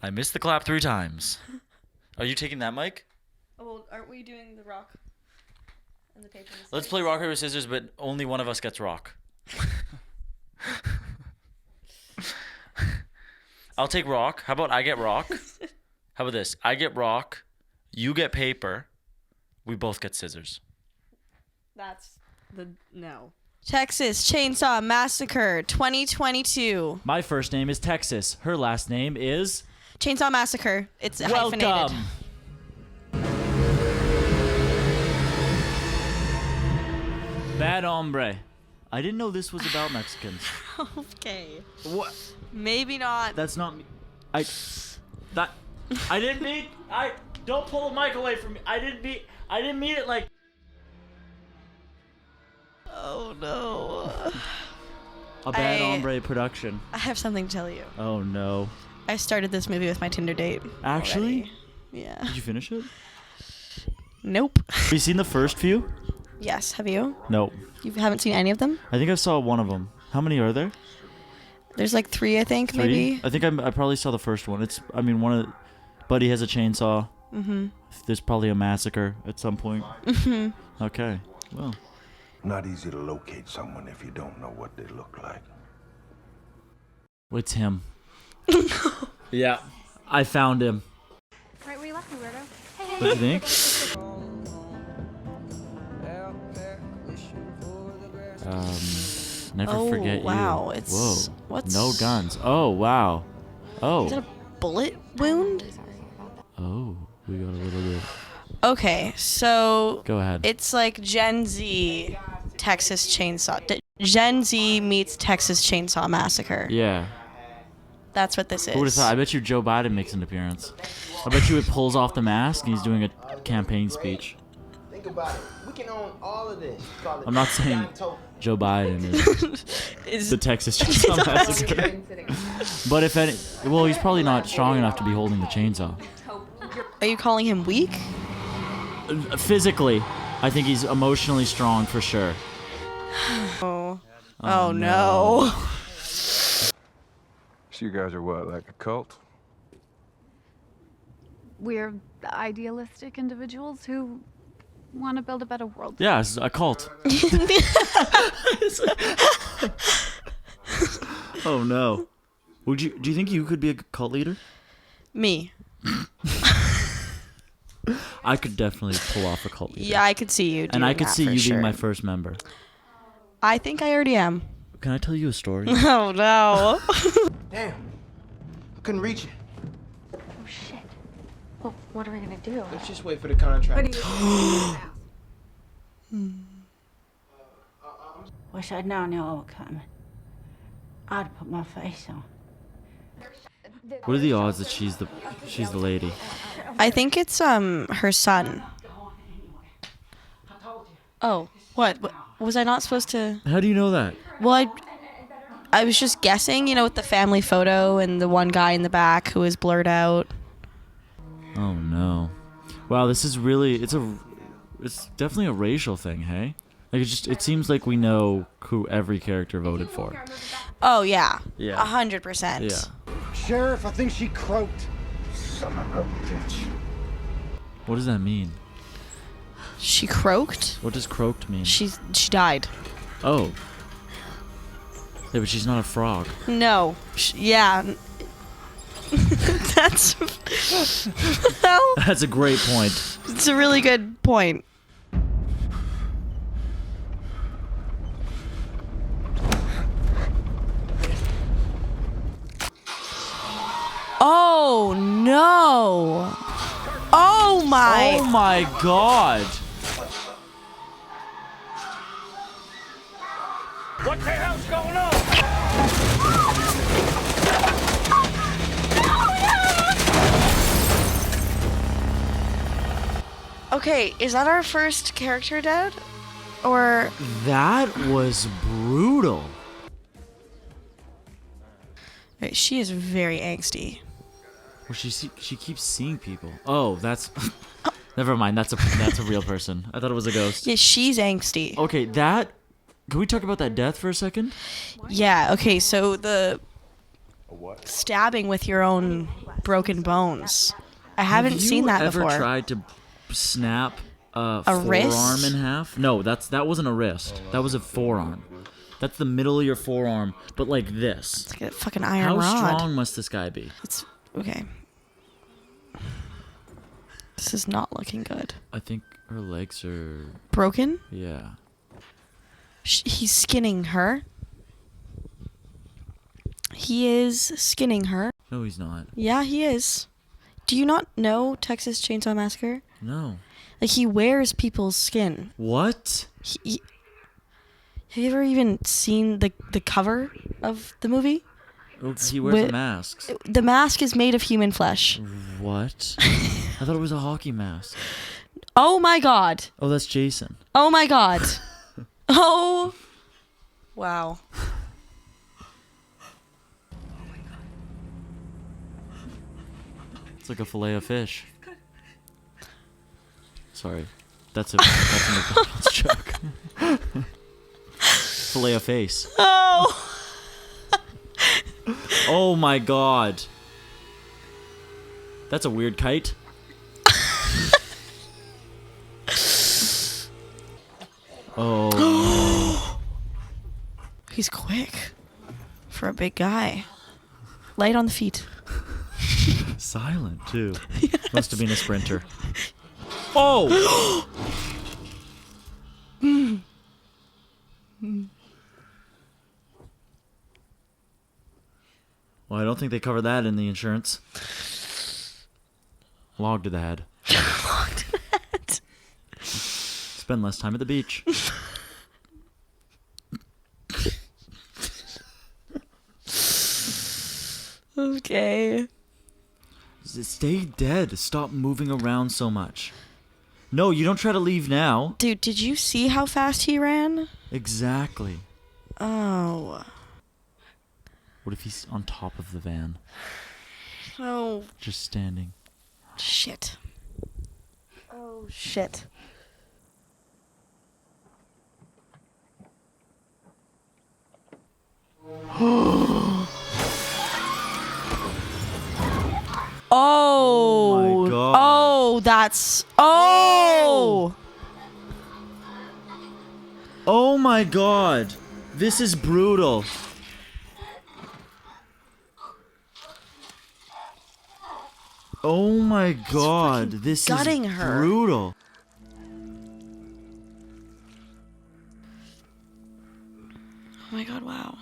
I missed the clap 3 times. Are you taking that mic? Oh, well, aren't we doing the rock and the paper? And the Let's play rock, paper, scissors, but only one of us gets rock. I'll take rock. How about I get rock? How about this? I get rock. You get paper. We both get scissors. That's the no. Texas Chainsaw Massacre 2022. My first name is Texas. Her last name is... Chainsaw Massacre. It's hyphenated. Welcome. Bad hombre. I didn't know this was about Mexicans. Okay. What? Maybe not. That's not me. I didn't mean... Don't pull the mic away from me. I didn't mean it like... Oh no. A bad hombre production. I have something to tell you. Oh no. I started this movie with my Tinder date. Actually? Already. Yeah. Did you finish it? Nope. Have you seen the first few? Yes. Have you? No. You haven't seen any of them? I think I saw one of them. How many are there? There's like 3, I think, 3? maybe. I think I probably saw the first one. One of... Buddy has a chainsaw. Mm-hmm. There's probably a massacre at some point. Mm-hmm. Okay. Well. Not easy to locate someone if you don't know what they look like. It's him. Yeah. I found him. Right where you left me, weirdo. Hey, What do you think? Never forget you. Wow. It's... Whoa. What's... No guns. Oh, wow. Oh. Is that a bullet wound? Oh, we got a little bit. Okay, so... Go ahead. It's like Gen Z Texas Chainsaw. Gen Z meets Texas Chainsaw Massacre. Yeah. That's what this is. Who would have thought? I bet you Joe Biden makes an appearance. I bet you it pulls off the mask and he's doing a campaign speech. Think about it. We can own all of this. I'm not saying Joe Biden is the Texas Chainsaw Massacre. But if any... Well, he's probably not strong enough to be holding the chainsaw. Are you calling him weak? Physically, I think he's emotionally strong for sure. Oh no. So you guys are what, like a cult? we're idealistic individuals who want to build a better world. Yeah, it's a cult. Oh no. Do you think you could be a cult leader? Me. I could definitely pull off a cult leader. Yeah, I could see you doing And I could that see for you sure. being my first member. I think I already am. Can I tell you a story? Oh no. Damn. I couldn't reach it. Oh shit. Well, what are we gonna do? Let's just wait for the contract. Wish I'd known y'all were coming. I'd put my face on. What are the odds that she's the lady? I think it's her son. Oh, what? Was I not supposed to? How do you know that? Well, I was just guessing, you know, with the family photo and the one guy in the back who is blurred out. Oh no. Wow, this is really it's definitely a racial thing, hey? Like it seems like we know who every character voted for. Oh yeah. Yeah. 100%. Yeah. Sheriff, I think she croaked. Son of a bitch. What does that mean? She croaked? What does croaked mean? She died. Oh. Yeah, but she's not a frog. No. Yeah. That's well, That's a great point. it's a really good point. Oh no. Oh my. Oh my god. What the hell's going on? Okay, is that our first character dead? Or That was brutal. wait, she is very angsty. Well, she keeps seeing people. Oh, that's never mind. That's a real person. I thought it was a ghost. Yeah, she's angsty. Okay, can we talk about that death for a second? Yeah, okay, so stabbing with your own broken bones. I haven't seen that before. Have you ever tried to snap a forearm wrist? in half? No, that wasn't a wrist. That was a forearm. That's the middle of your forearm, but like this. It's like a fucking iron How rod. strong must this guy be? It's okay. This is not looking good. I think her legs are... Broken? Yeah. He's skinning her. He is skinning her. No, he's not. Yeah, he is. Do you not know Texas Chainsaw Massacre? No. Like, he wears people's skin. What? Have you ever even seen the cover of the movie? Oh, he wears masks. The mask is made of human flesh. What? I thought it was a hockey mask. Oh my god. Oh, that's Jason. Oh my god. Oh. Wow. It's like a fillet of fish. Sorry. That's a McDonald's joke. Fillet of face. Oh. Oh my god. That's a weird kite. Oh. He's quick for a big guy. Light on the feet. Silent, too. Yes. Must have been a sprinter. Oh! Well, I don't think they cover that in the insurance. Log to the head. Log to the head. Spend less time at the beach. Okay. Stay dead. Stop moving around so much. No, you don't try to leave now. Dude, did you see how fast he ran? Exactly. Oh. What if he's on top of the van? Oh. Just standing. Shit. Oh, shit. Oh. My God. Oh, that's... Oh. Oh my god. This is brutal. Oh my god. This gutting is her. brutal. Oh my god, wow.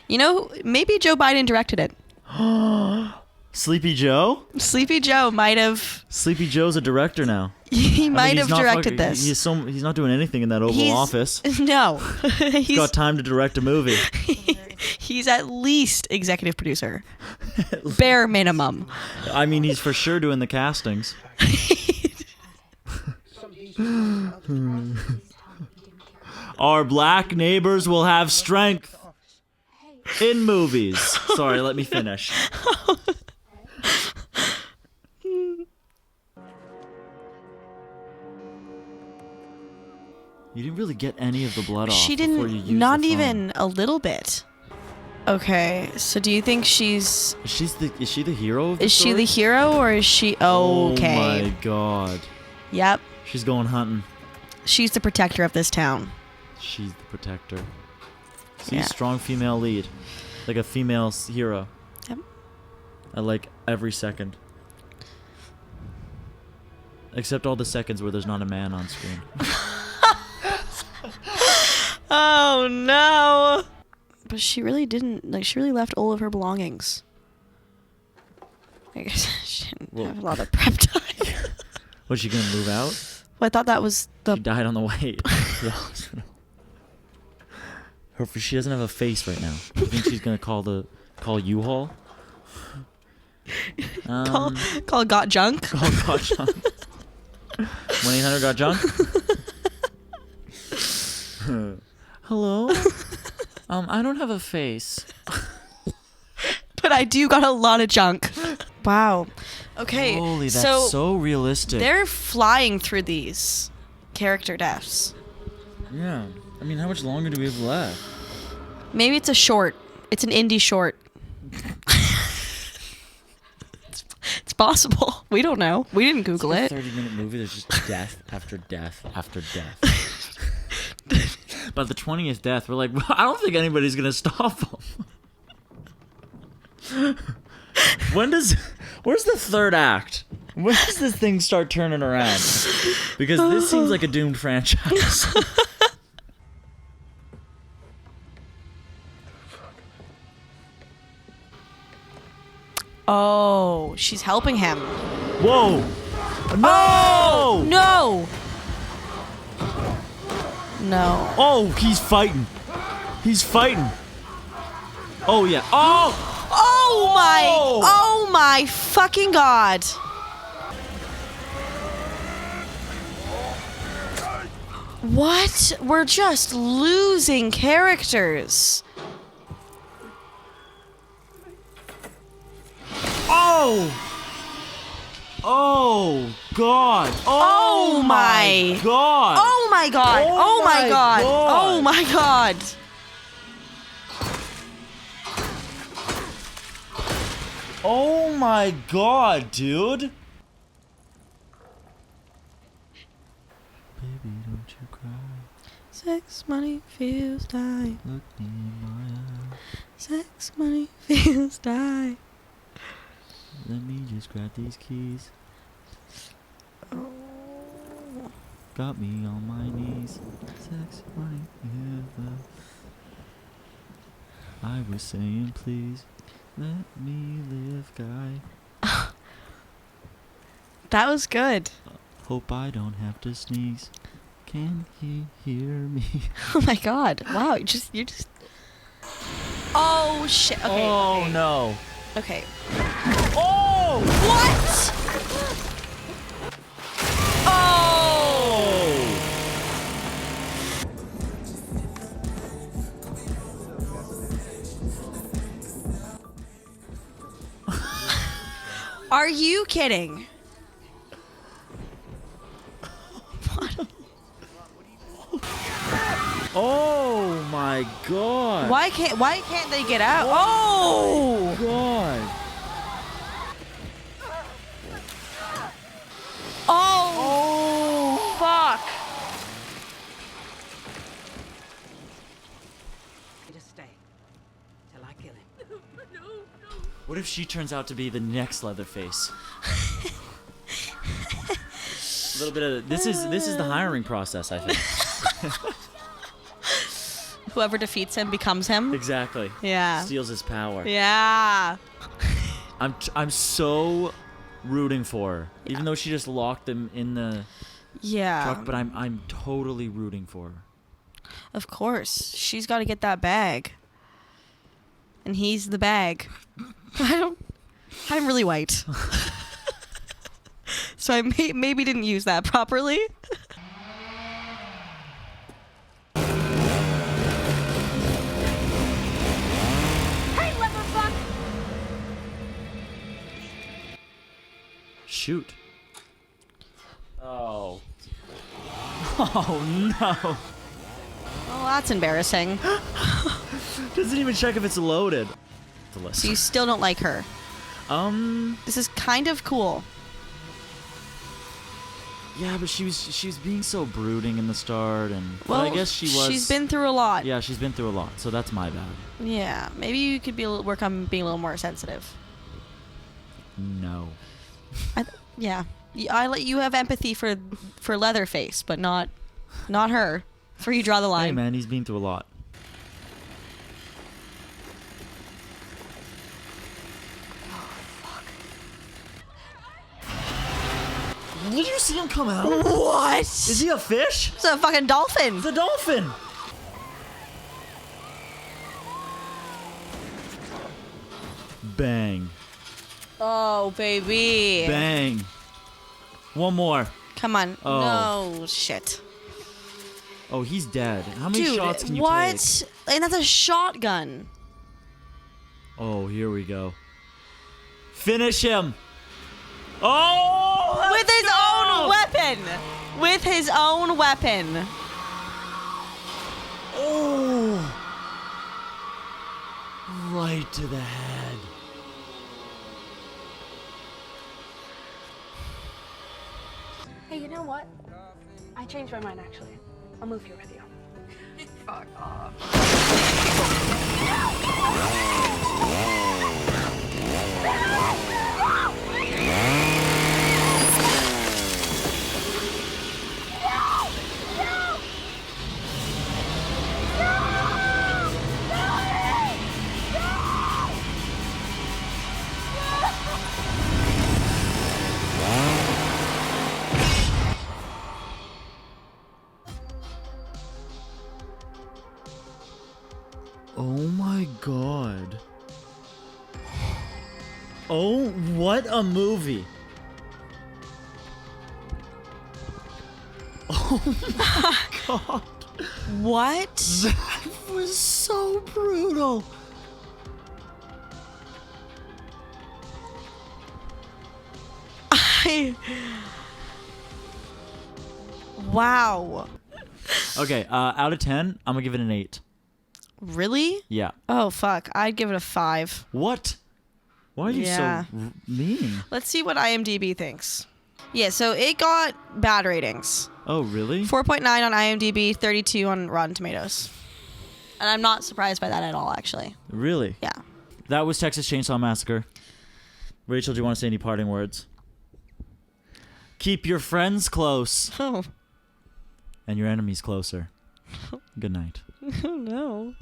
You know, maybe Joe Biden directed it. Sleepy Joe? Sleepy Joe might have... Sleepy Joe's a director now. He might have he's not directed fucking- this. He's not doing anything in that Oval Office. No. He's got time to direct a movie. He's at least executive producer. Bare minimum. I mean, he's for sure doing the castings. Our black neighbors will have strength in movies. Sorry, let me finish. You didn't really get any of the blood off. She before you didn't, used not the phone. even a little bit. Okay, so do you think she's... Is she the hero of the Is she story? the hero or is she... Okay. Oh my god. Yep. She's going hunting. She's the protector of this town. She's the protector. See, Yeah. strong female lead. Like a female hero. Yep. I like every second. Except all the seconds where there's not a man on screen. Oh no! But she really didn't, like, she really left all of her belongings. I guess she didn't have a lot of prep time. Was she gonna move out? Well, I thought that was the... She died on the way to the hospital. She doesn't have a face right now. You think she's gonna call U-Haul? Call Got Junk? Call Got Junk. 1-800-GOT-JUNK? Hello? I don't have a face. But I do got a lot of junk. Wow. Okay, Holy, that's so realistic. they're flying through these character deaths. Yeah. I mean, how much longer do we have left? Maybe it's a short. It's an indie short. possible. We don't know. We didn't Google It's it. like a 30-minute movie. There's just death after death after death. By the 20th death, we're like, well, I don't think anybody's gonna stop them. Where's the third act? When does this thing start turning around? Because this seems like a doomed franchise. Oh, she's helping him. Whoa! No! Oh, no! No. Oh, he's fighting. He's fighting. Oh yeah. Oh! Oh my fucking god. What? We're just losing characters. Oh! Oh god. Oh my god. Oh my god. Oh my god. Oh my god. Oh my god, dude. Baby, don't you cry. Sex, money, feels die. Look me in my eye. Sex, money, feels die. Let me just grab these keys. Got me on my knees. Sex, money, feels die. I was saying please. Let me live, guy. That was good. Hope I don't have to sneeze. Can he hear me? Oh my god. Wow, you're just Oh shit. Okay. Oh okay. no. Okay. Oh! What? Oh! Are you kidding? Oh my god. Why can't they get out? Oh! God. Oh! Fuck. Just stay till I kill him. What if she turns out to be the next Leatherface? A little bit of this is the hiring process, I think. Whoever defeats him becomes him. Exactly. Yeah. Steals his power. Yeah. I'm so rooting for her, even though she just locked him in the Yeah. truck. But I'm totally rooting for her. Of course. She's got to get that bag. And he's the bag. I'm really white. So I maybe didn't use that properly. Hey, leatherfuck! Shoot. Oh. Oh no. Oh, that's embarrassing. Doesn't even check if it's loaded. So you still don't like her. This is kind of cool. Yeah, but she was being so brooding in the start, and Well, but I guess she was. She's been through a lot. Yeah, she's been through a lot, so that's my bad. Yeah. Maybe you could work on being a little more sensitive. No. Yeah. I let you have empathy for Leatherface, but not her. For you draw the line. Hey man, he's been through a lot. Did you see him come out? What? Is he a fish? It's a fucking dolphin. It's a dolphin. Bang. Oh, baby. Bang. One more. Come on. Oh. No shit. Oh, he's dead. How many Dude, shots can you what? take? And that's a shotgun. Oh, here we go. Finish him. Oh! With his own weapon. With his own weapon. Oh! Right to the head. Hey, you know what? I changed my mind, actually. I'll move here with you. Fuck off. Oh my god. Oh, what a movie. Oh my god. What? That was so brutal. Wow. Okay, out of 10, I'm gonna give it an 8. Really? Yeah. Oh, fuck. I'd give it a 5. What? Why are you Yeah. so mean? Let's see what IMDb thinks. Yeah, so it got bad ratings. Oh, really? 4.9 on IMDb, 32 on Rotten Tomatoes. And I'm not surprised by that at all, actually. Really? Yeah. That was Texas Chainsaw Massacre. Rachel, do you want to say any parting words? Keep your friends close Oh, and your enemies closer. Good night. no.